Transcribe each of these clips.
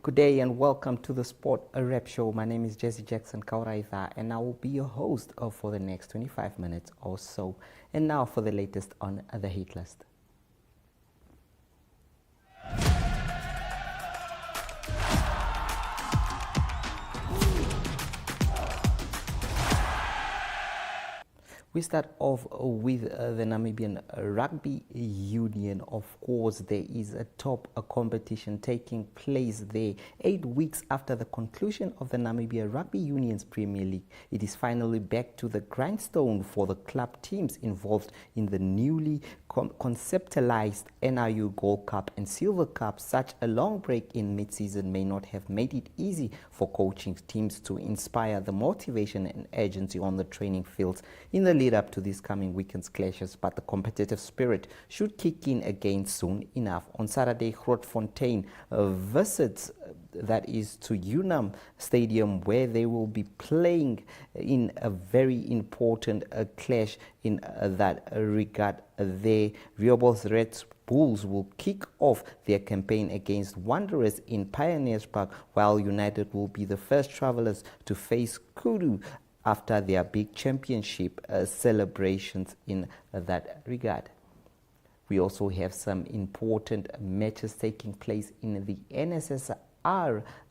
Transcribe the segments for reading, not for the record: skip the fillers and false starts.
Good day and welcome to the Sport Rep Show. My name is Jesse Jackson Kauraitha and I will be your host for the next 25 minutes or so. And now for the latest on the hit list. We start off with the Namibian Rugby Union. Of course, there is a top competition taking place there 8 weeks after the conclusion of the Namibia Rugby Union's Premier League. It is finally back to the grindstone for the club teams involved in the newly conceptualized NRU Gold Cup and Silver Cup. Such a long break in mid-season may not have made it easy for coaching teams to inspire the motivation and urgency on the training fields in the lead up to this coming weekend's clashes, but the competitive spirit should kick in again soon enough. On Saturday, Grootfontein visits that is to Unam Stadium, where they will be playing in a very important clash in that regard. The Rehoboth Red Bulls will kick off their campaign against Wanderers in Pioneers Park, while United will be the first travellers to face Kudu after their big championship celebrations in that regard. We also have some important matches taking place in the NSSR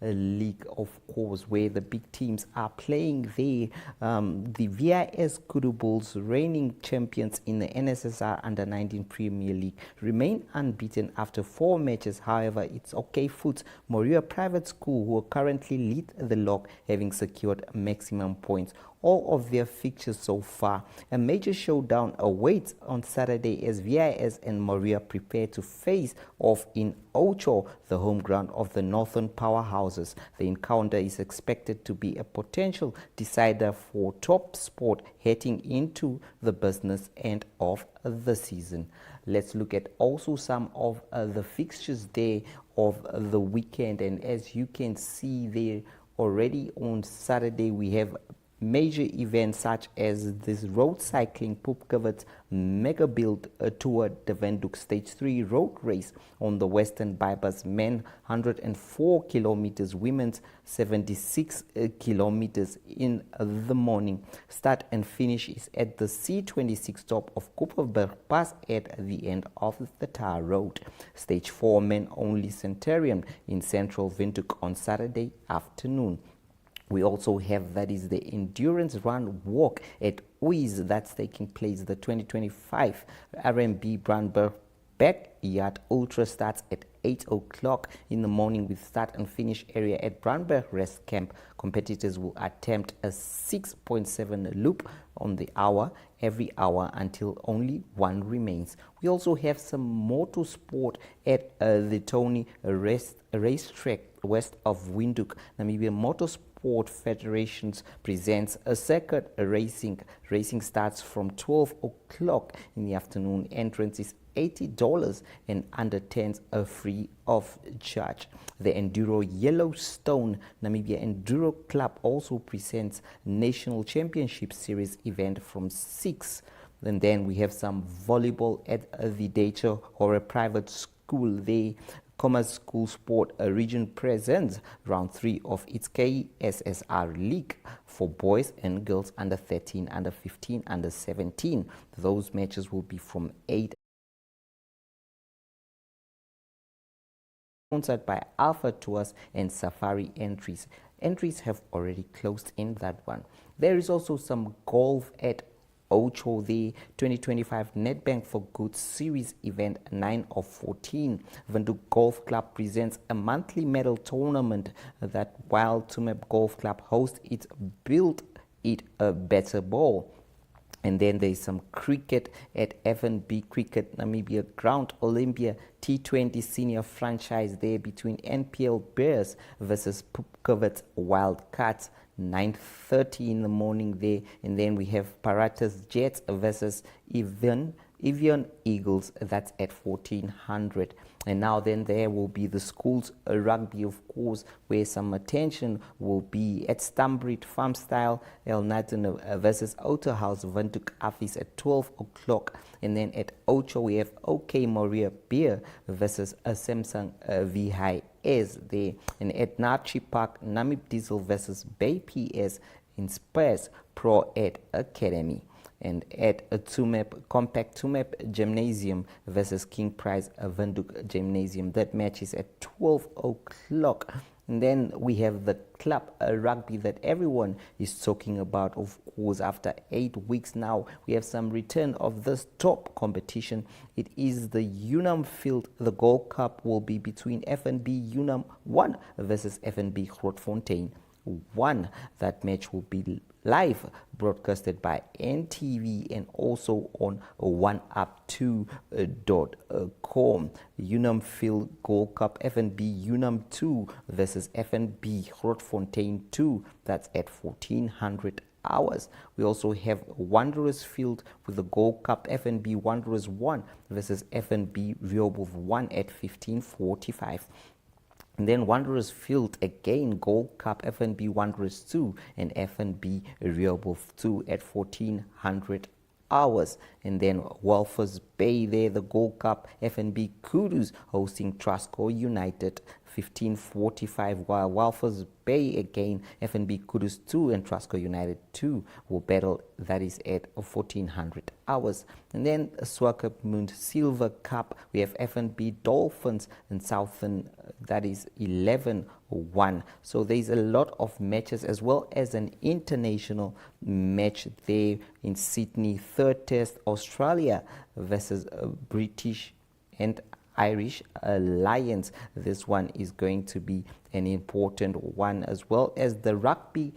League, of course, where the big teams are playing there. The VIS Kudu Bulls, reigning champions in the NSSR Under-19 Premier League, remain unbeaten after 4 matches. However, it's OK Foots Moria Private School, who currently lead the log, having secured maximum points all of their fixtures so far. A major showdown awaits on Saturday as VIS and Moria prepare to face off in Ocho, the home ground of the Northern Powerhouses. The encounter is expected to be a potential decider for top sport heading into the business end of the season. Let's look at also some of the fixtures there of the weekend, and as you can see there already on Saturday, we have major events such as this road cycling Pupkewitz Mega Build Tour de Windhoek Stage 3 road race on the Western Bypass, men 104 kilometers, women's 76 kilometers in the morning. Start and finish is at the C26 stop of Koperberg Pass at the end of the tar road. Stage 4 men only Centurion in central Windhoek on Saturday afternoon. We also have, that is, the endurance run walk at Uys that's taking place. The 2025 RMB Brandberg Backyard Ultra starts at 8 o'clock in the morning with start and finish area at Brandberg Rest Camp. Competitors will attempt a 6.7 loop on the hour every hour until only one remains. We also have some motorsport at the Tony Racetrack west of Windhoek. Namibia Motorsport Federations presents a circuit racing. Racing starts from 12 o'clock in the afternoon. Entrance is $80 and under 10s are free of charge. The Enduro Yellowstone Namibia Enduro Club also presents National Championship Series event from 6. And then we have some volleyball at the Data or a private school. The Commerce School Sport Region presents round 3 of its KSSR League for boys and girls under 13, under 15, under 17. Those matches will be from 8. Sponsored by Alpha Tours and Safari Entries. Entries have already closed in that one. There is also some golf at Ocho, the 2025 Nedbank for Good Series event 9 of 14. Windhoek Golf Club presents a monthly medal tournament that, while Tumeb Golf Club hosts its Build It a Better Ball. And then there's some cricket at FNB Cricket Namibia Ground Olympia T20 senior franchise there between NPL Bears versus Pupkewitz Wildcats, 9:30 in the morning there. And then we have Paratus Jets versus Evian Eagles, that's at 1400. And now then there will be the schools rugby, of course, where some attention will be at Stambridge Farmstyle, El Nathan versus Outerhouse, Windhoek Affis at 12 o'clock. And then at Ocho we have OK Maria Beer versus Samsung VHS there. And at Nachi Park, Namib Diesel versus Bay PS in Spurs Pro Ed Academy. And at a compact two-map gymnasium versus King Prize Windhoek Gymnasium. That match is at 12 o'clock. And then we have the club rugby that everyone is talking about, of course. After 8 weeks now, we have some return of this top competition. It is the Unam Field. The Gold Cup will be between FNB Unam 1 versus FNB Grootfontein 1. That match will be live broadcasted by NTV and also on 1up2.com. Unam Field Gold Cup, FNB Unam 2 versus FNB Grootfontein 2. That's at 1400 hours. We also have Wanderers Field with the Gold Cup, FNB Wanderers 1 versus FNB Rehoboth 1 at 1545. And then Wanderers Field again, Gold Cup, FNB Wanderers 2 and FNB Rehoboth 2 at 1400 hours. And then Walvis Bay there, the Gold Cup, FNB Kudus hosting Trusco United 1545, while Walvis Bay again, FNB Kudus 2 and Trusco United 2 will battle. That is at 1400 hours. And then Swakopmund Silver Cup, we have FNB Dolphins and Southern, that is 11-1. So there's a lot of matches, as well as an international match there in Sydney. Third test, Australia versus British and Irish Lions. This one is going to be an important one, as well as the Rugby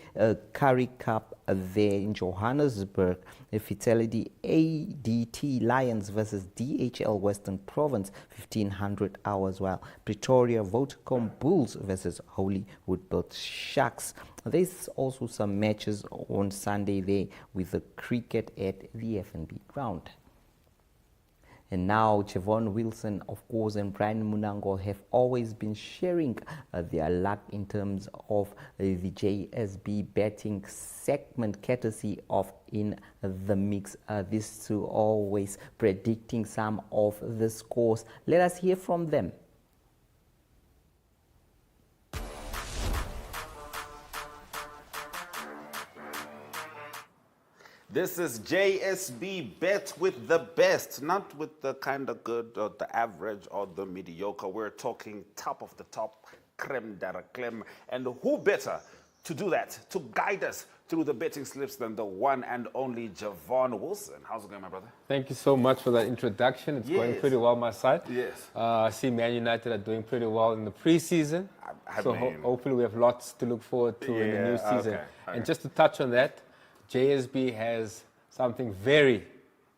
Currie Cup there in Johannesburg. The Fidelity ADT Lions versus DHL Western Province 1500 hours, while Pretoria Vodacom Bulls versus Hollywood Built Sharks. There's also some matches on Sunday there with the cricket at the FNB ground. And now Javon Wilson, of course, and Brian Munango have always been sharing their luck in terms of the JSB betting segment, courtesy of In the Mix. These two always predicting some of the scores. Let us hear from them. This is JSB Bet with the best, not with the kind of good or the average or the mediocre. We're talking top of the top, creme de la creme. And who better to do that, to guide us through the betting slips than the one and only Javon Wilson. How's it going, my brother? Thank you so much for that introduction. It's going pretty well, my side. Yes. I see Man United are doing pretty well in the preseason. Hopefully we have lots to look forward to in the new season. Okay. And just to touch on that, JSB has something very,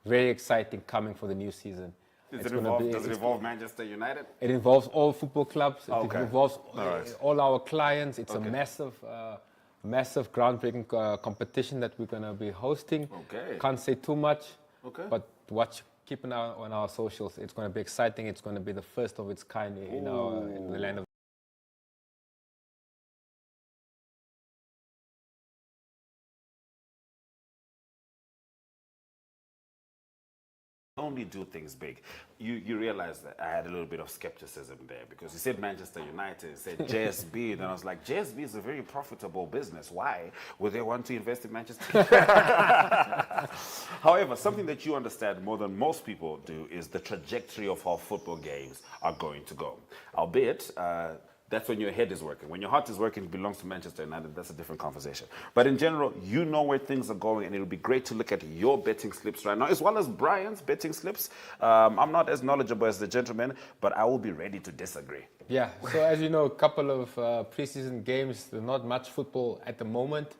very exciting coming for the new season. Does it involve Manchester United? It involves all football clubs. It involves all our clients. It's a massive groundbreaking competition that we're going to be hosting. Can't say too much, but keep an eye on our socials. It's going to be exciting. It's going to be the first of its kind in the land of only do things big. You realize that I had a little bit of skepticism there, because you said Manchester United, you said JSB, and I was like, JSB is a very profitable business. Why would they want to invest in Manchester? However, something that you understand more than most people do is the trajectory of how football games are going to go. Albeit, that's when your head is working. When your heart is working, it belongs to Manchester United. That's a different conversation. But in general, you know where things are going, and it'll be great to look at your betting slips right now, as well as Brian's betting slips. I'm not as knowledgeable as the gentleman, but I will be ready to disagree. Yeah, so as you know, a couple of preseason games, there's not much football at the moment.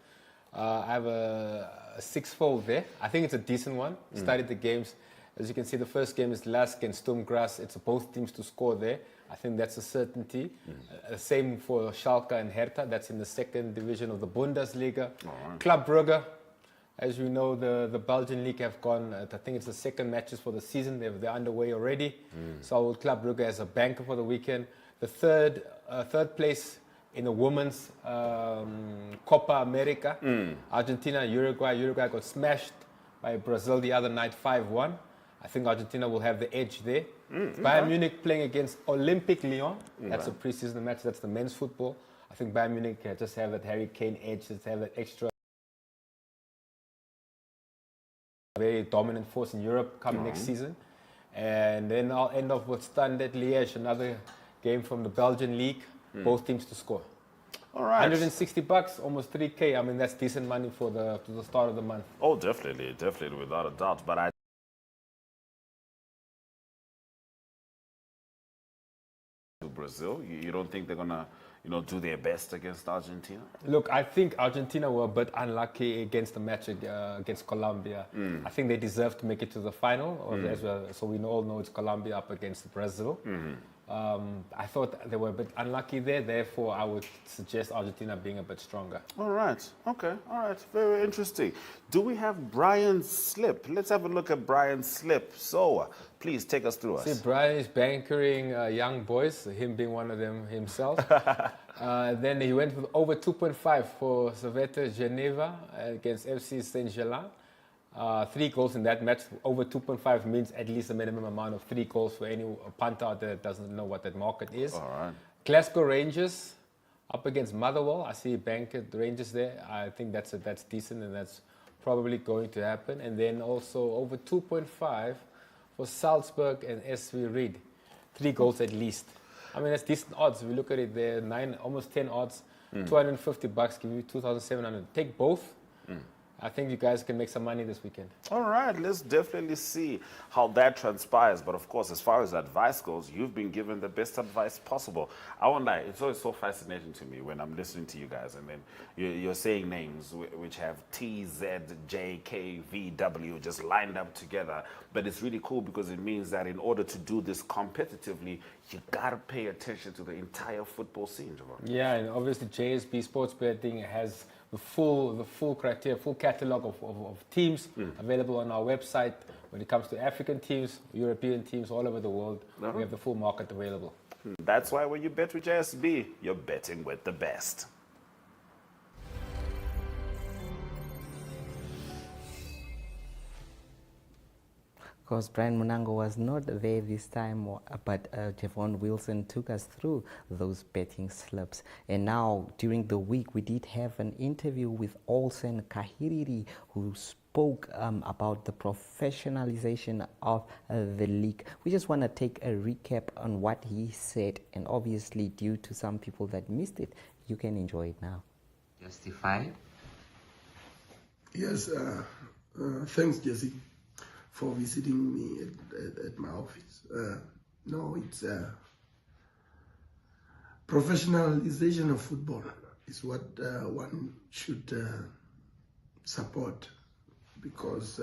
I have a six-fold there. I think it's a decent one. Studied the games. As you can see, the first game is Lask and Sturmgras. It's both teams to score there. I think that's a certainty. Same for Schalke and Hertha. That's in the second division of the Bundesliga. Club Brugge, As we know, the Belgian league have gone, I think it's the second matches for the season. They're underway already. So Club Brugge as a banker for the weekend. The third place in the women's Copa America, Argentina, Uruguay. Uruguay got smashed by Brazil the other night, 5-1. I think Argentina will have the edge there. Bayern Munich playing against Olympique Lyon. That's a preseason match. That's the men's football. I think Bayern Munich just have that Harry Kane edge, just have that extra very dominant force in Europe coming next season. And then I'll end off with Standard Liège, another game from the Belgian league. Both teams to score. All right. $160, almost 3K. I mean, that's decent money for the start of the month. Oh, definitely, without a doubt. But I Brazil, you don't think they're gonna, do their best against Argentina? Look, I think Argentina were a bit unlucky against the match against Colombia. I think they deserve to make it to the final, as well. So we all know it's Colombia up against Brazil. I thought they were a bit unlucky there. Therefore, I would suggest Argentina being a bit stronger. All right. Okay. All right. Very interesting. Do we have Brian Slip? Let's have a look at Brian Slip. So, please take us through us. See, Brian is bankering young boys, him being one of them himself. Then he went with over 2.5 for Servette Geneva against FC Saint-Gelin. 3 goals in that match. Over 2.5 means at least a minimum amount of 3 goals for any punter out there that doesn't know what that market is. All right. Glasgow Rangers up against Motherwell. I see the Rangers there. I think that's decent, and that's probably going to happen. And then also over 2.5 for Salzburg and SV Ried. 3 goals at least. I mean, that's decent odds. If we look at it there, almost 10 odds. $250 give you 2,700. Take both. I think you guys can make some money this weekend. All right, let's definitely see how that transpires. But of course, as far as advice goes, you've been given the best advice possible. I won't lie, it's always so fascinating to me when I'm listening to you guys and then you're saying names which have T, Z, J, K, V, W just lined up together. But it's really cool because it means that in order to do this competitively, you gotta pay attention to the entire football scene, Javon. Yeah, and obviously JSB Sports Betting has the full criteria, full catalog of teams available on our website. When it comes to African teams, European teams, all over the world, we have the full market available. That's why when you bet with JSB, you're betting with the best. Of course, Brian Munango was not there this time, but Javon Wilson took us through those betting slips. And now, during the week, we did have an interview with Olsen Kahiriri, who spoke about the professionalization of the league. We just want to take a recap on what he said, and obviously, due to some people that missed it, you can enjoy it now. Justify? Yes, thanks, Jesse, for visiting me at my office. No, it's professionalization of football is what one should support, because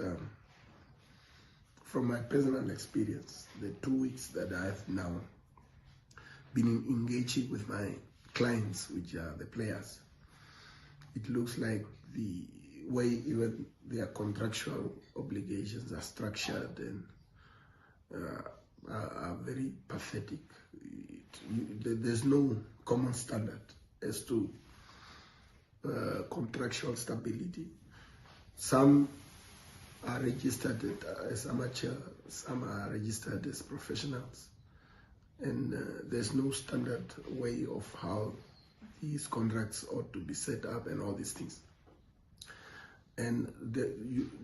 from my personal experience, the 2 weeks that I've now been engaging with my clients, which are the players, it looks like the way even their contractual obligations are structured and are very pathetic. There's no common standard as to contractual stability. Some are registered as amateur, some are registered as professionals, and there's no standard way of how these contracts ought to be set up and all these things. And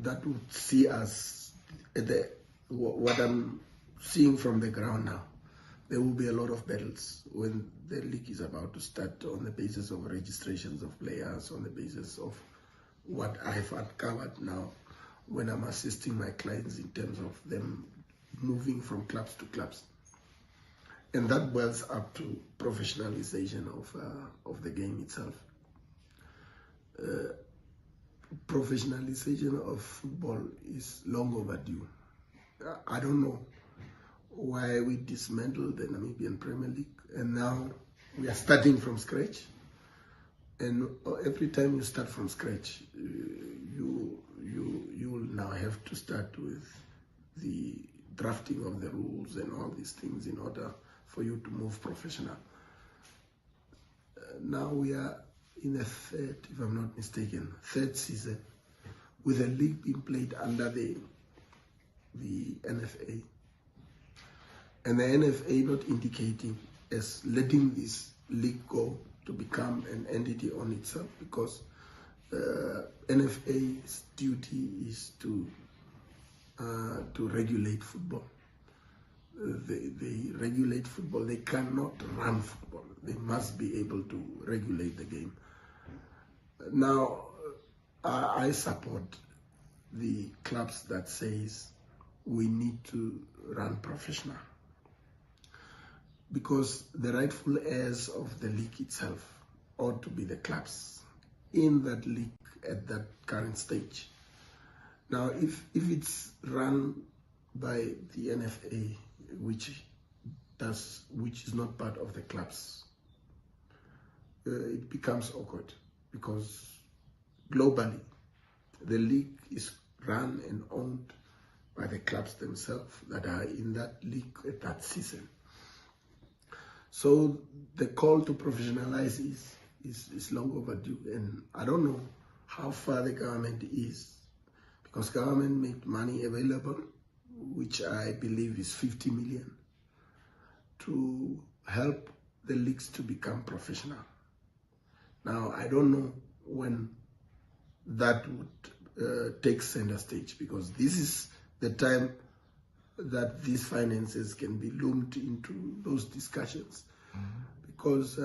that would see us what I'm seeing from the ground now. There will be a lot of battles when the league is about to start on the basis of registrations of players, on the basis of what I've uncovered now when I'm assisting my clients in terms of them moving from clubs to clubs. And that boils up to professionalization of the game itself. Professionalization of football is long overdue. I don't know why we dismantled the Namibian Premier League and now we are starting from scratch. And every time you start from scratch, you now have to start with the drafting of the rules and all these things in order for you to move professional. Now we are in the third, if I'm not mistaken, third season with a league being played under the NFA. And the NFA not indicating as letting this league go to become an entity on itself, because NFA's duty is to regulate football. They regulate football. They cannot run football. They must be able to regulate the game. Now, I support the clubs that says we need to run professional, because the rightful heirs of the league itself ought to be the clubs in that league at that current stage. Now, if it's run by the NFA, which is not part of the clubs, it becomes awkward, because globally the league is run and owned by the clubs themselves that are in that league at that season. So the call to professionalize is long overdue, and I don't know how far the government is, because government made money available, which I believe is 50 million, to help the leagues to become professional. Now, I don't know when that would take center stage, because this is the time that these finances can be loomed into those discussions. Because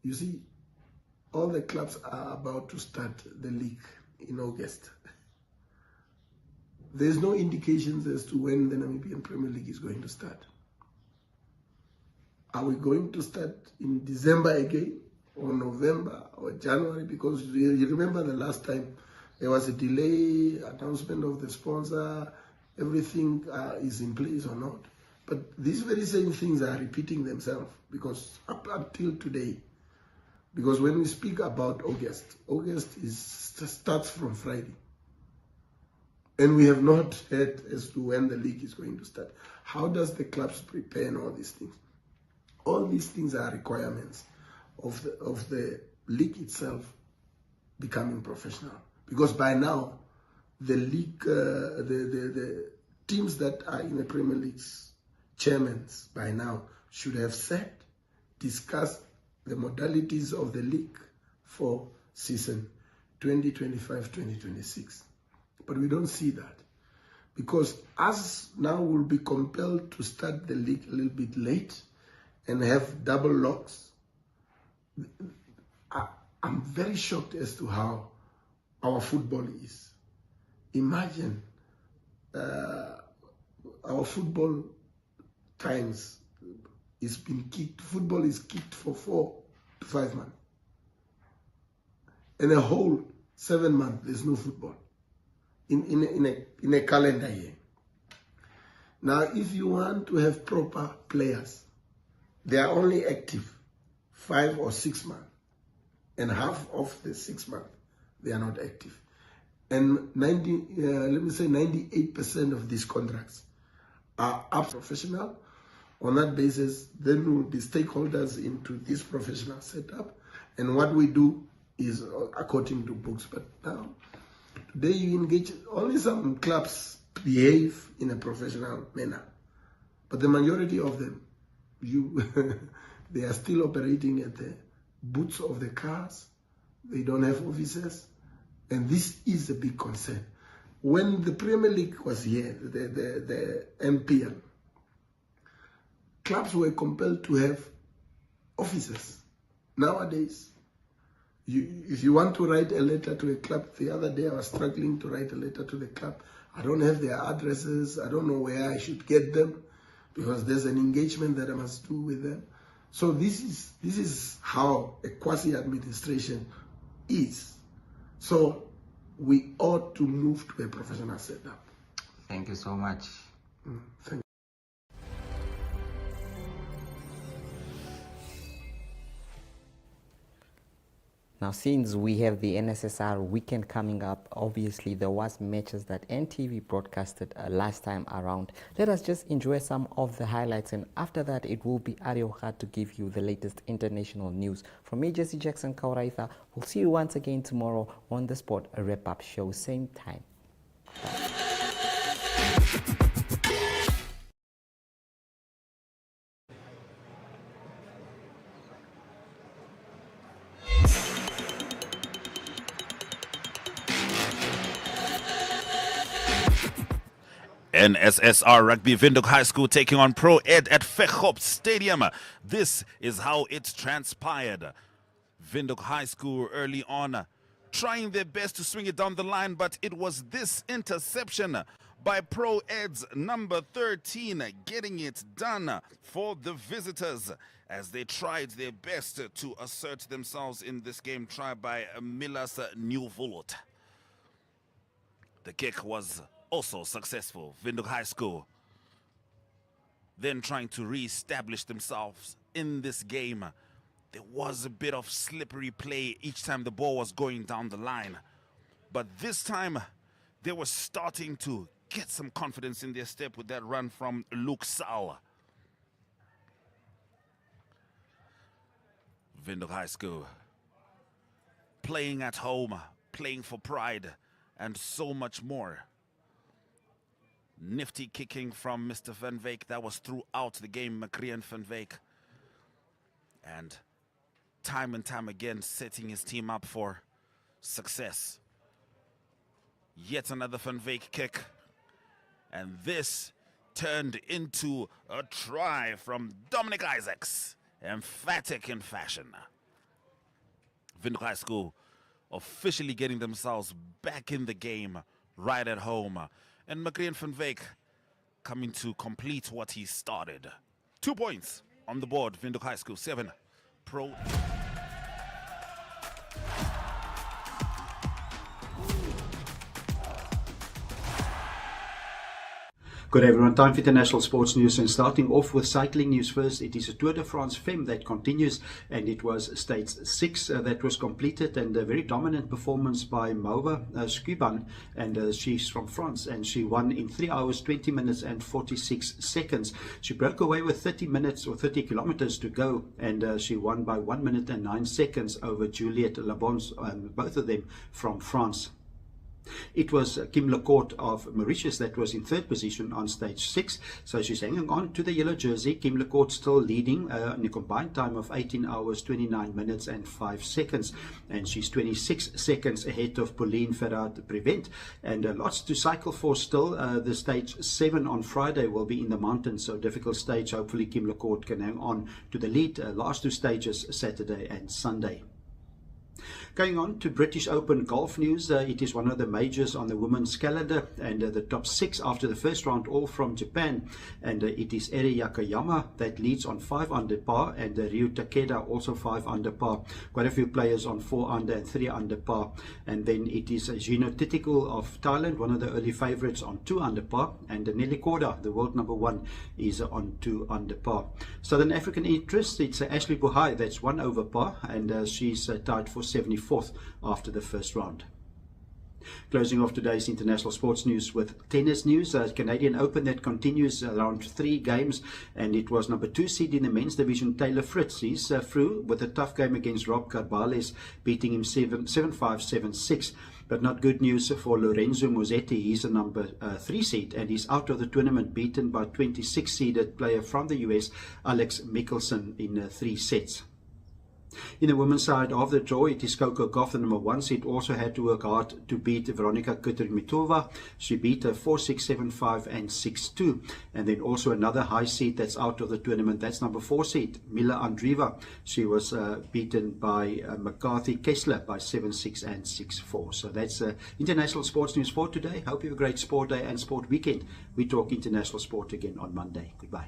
you see, all the clubs are about to start the league in August. There's no indications as to when the Namibian Premier League is going to start. Are we going to start in December again, or November, or January? Because you remember the last time there was a delay, announcement of the sponsor, everything is in place or not. But these very same things are repeating themselves, because up until today, because when we speak about August starts from Friday. And we have not heard as to when the league is going to start. How does the clubs prepare and all these things? All these things are requirements of the league itself becoming professional. Because by now, the league, the teams that are in the Premier League's chairmen by now should have discussed the modalities of the league for season 2025-2026. But we don't see that, because us now will be compelled to start the league a little bit late and have double locks. I'm very shocked as to how our football is. Imagine our football times is been kicked. Football is kicked for 4 to 5 months. In a whole 7 months, there's no football. In a calendar year. Now, if you want to have proper players, they are only active 5 or 6 months, and half of the 6 months they are not active. And 98% of these contracts are up professional. On that basis, then we'll be stakeholders into this professional setup, and what we do is according to books. But now, today you engage, only some clubs behave in a professional manner, but the majority of them, they are still operating at the boots of the cars. They don't have offices, and this is a big concern. When the Premier League was here, the MPL, clubs were compelled to have offices. Nowadays, if you want to write a letter to a club, the other day I was struggling to write a letter to the club. I don't have their addresses. I don't know where I should get them, because there's an engagement that I must do with them. So this is how a quasi-administration is. So we ought to move to a professional setup. Thank you so much. Thank you. Now, since we have the NSSR weekend coming up, obviously there was matches that NTV broadcasted last time around. Let us just enjoy some of the highlights, and after that it will be Arioha to give you the latest international news. From me, Jesse Jackson Kauraitha, we'll see you once again tomorrow on the Sport Wrap-Up Show, same time. Bye. NSSR Rugby Windhoek High School taking on Pro Ed at Veghop Stadium. This is how it transpired. Windhoek High School early on trying their best to swing it down the line, but it was this interception by Pro Ed's number 13 getting it done for the visitors as they tried their best to assert themselves in this game. Try by Milas Nieuwvoort. The kick was also successful. Windhoek High School then trying to re-establish themselves in this game. There was a bit of slippery play each time the ball was going down the line, but this time they were starting to get some confidence in their step with that run from Luke Sal. Windhoek High School playing at home, playing for pride, and so much more. Nifty kicking from Mr. Van Wyk. That was throughout the game, Macrean Van Wyk. And time again setting his team up for success. Yet another Van Wyk kick. And this turned into a try from Dominic Isaacs. Emphatic in fashion. Windhoek High School officially getting themselves back in the game right at home. And Macrean Van Wyk coming to complete what he started. 2 points on the board. Windhoek High School 7. Pro. Good everyone, time for international sports news, and starting off with cycling news first. It is a Tour de France Femme that continues, and it was stage 6 that was completed, and a very dominant performance by Mauva Scuban, and she's from France, and she won in 3 hours 20 minutes and 46 seconds. She broke away with 30 minutes or 30 kilometers to go, and she won by 1 minute and 9 seconds over Juliette Labons, both of them from France. It was Kim Lecourt of Mauritius that was in 3rd position on stage 6, so she's hanging on to the yellow jersey. Kim Lecourt still leading in a combined time of 18 hours 29 minutes and 5 seconds, and she's 26 seconds ahead of Pauline Ferrat-Prevent, and lots to cycle for still. The stage 7 on Friday will be in the mountains, so difficult stage. Hopefully Kim Lecourt can hang on to the lead. Last 2 stages Saturday and Sunday. Going on to British Open golf news, it is one of the majors on the women's calendar, and the top 6 after the first round all from Japan, and it is Eri Yakayama that leads on 5 under par, and Ryu Takeda also 5 under par. Quite a few players on 4 under and 3 under par, and then it is Gino Titikul of Thailand, one of the early favourites, on 2 under par, and Nelly Korda, the world number 1, is on 2 under par. Southern African interest, it's Ashley Buhai that's 1 over par, and she's tied for 74th after the first round. Closing off today's international sports news with tennis news. Canadian Open that continues around 3 games, and it was number 2 seed in the men's division, Taylor Fritz. He's through with a tough game against Rob Carbales, beating him 7-5, 7-6. But not good news for Lorenzo Musetti. He's a number 3 seed, and he's out of the tournament, beaten by 26-seeded player from the US, Alex Mickelson, in 3 sets. In the women's side of the draw, it is Coco Gauff, the number 1 seed, also had to work hard to beat Veronika Kudermetova. She beat her 4-6, 7-5 and 6-2. And then also another high seed that's out of the tournament, that's number 4 seed, Mila Andreeva. She was beaten by McCarthy Kessler by 7-6 and 6-4. So that's international sports news for today. Hope you have a great sport day and sport weekend. We talk international sport again on Monday. Goodbye.